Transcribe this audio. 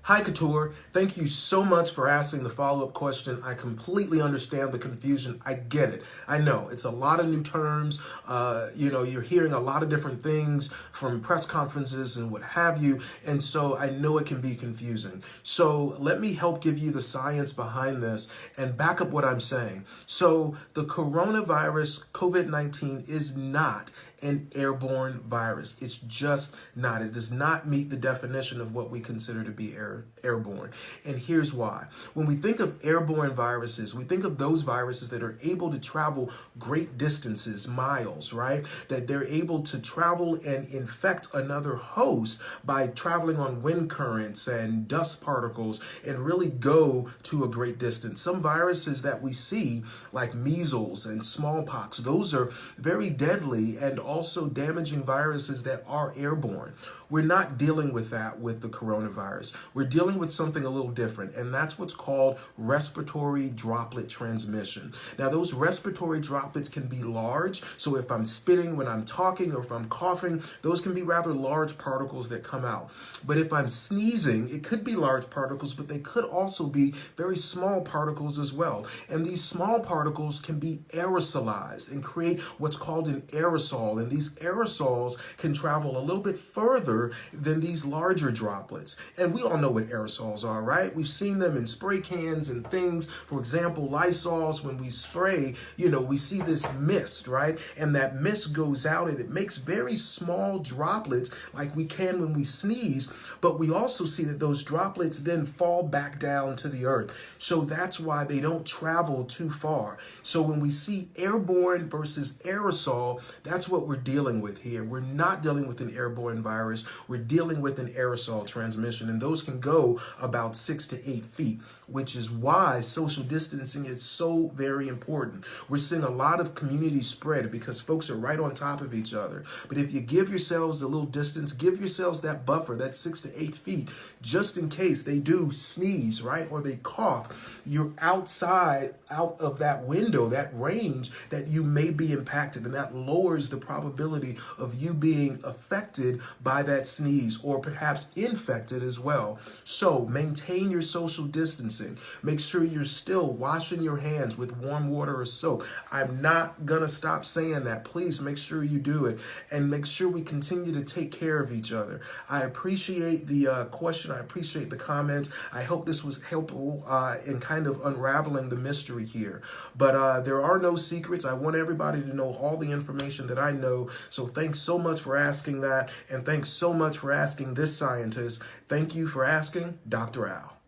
Hi, Couture. Thank you so much for asking the follow-up question. I completely understand the confusion. I get it. I know it's a lot of new terms. You're hearing a lot of different things from press conferences and what have you. And so I know it can be confusing. So let me help give you the science behind this and back up what I'm saying. So the coronavirus, COVID-19, is not an airborne virus. It's just not. It does not meet the definition of what we consider to be airborne. And here's why. When we think of airborne viruses, we think of those viruses that are able to travel great distances, miles, right? That they're able to travel and infect another host by traveling on wind currents and dust particles and really go to a great distance. Some viruses that we see, like measles and smallpox, those are very deadly and also damaging viruses that are airborne. We're not dealing with that with the coronavirus. We're dealing with something a little different, and that's what's called respiratory droplet transmission. Now, those respiratory droplets can be large, so if I'm spitting when I'm talking or if I'm coughing, those can be rather large particles that come out. But if I'm sneezing, it could be large particles, but they could also be very small particles as well. And these small particles can be aerosolized and create what's called an aerosol. And these aerosols can travel a little bit further than these larger droplets. And we all know what aerosols are, right? We've seen them in spray cans and things. For example, Lysols, when we spray, we see this mist, right? And that mist goes out and it makes very small droplets like we can when we sneeze, but we also see that those droplets then fall back down to the earth. So that's why they don't travel too far. So when we see airborne versus aerosol, that's what we're dealing with here. We're not dealing with an airborne virus. We're dealing with an aerosol transmission, and those can go about 6 to 8 feet, which is why social distancing is so very important. We're seeing a lot of community spread because folks are right on top of each other. But if you give yourselves a little distance, give yourselves that buffer, that 6 to 8 feet, just in case they do sneeze, right? Or they cough, you're outside, out of that window, that range that you may be impacted. And that lowers the probability of you being affected by that sneeze or perhaps infected as well. So maintain your social distancing. Make sure you're still washing your hands with warm water or soap. I'm not going to stop saying that. Please make sure you do it and make sure we continue to take care of each other. I appreciate the question. I appreciate the comments. I hope this was helpful in kind of unraveling the mystery here. But there are no secrets. I want everybody to know all the information that I know. So thanks so much for asking that. And thanks so much for asking this scientist. Thank you for asking, Dr. Al.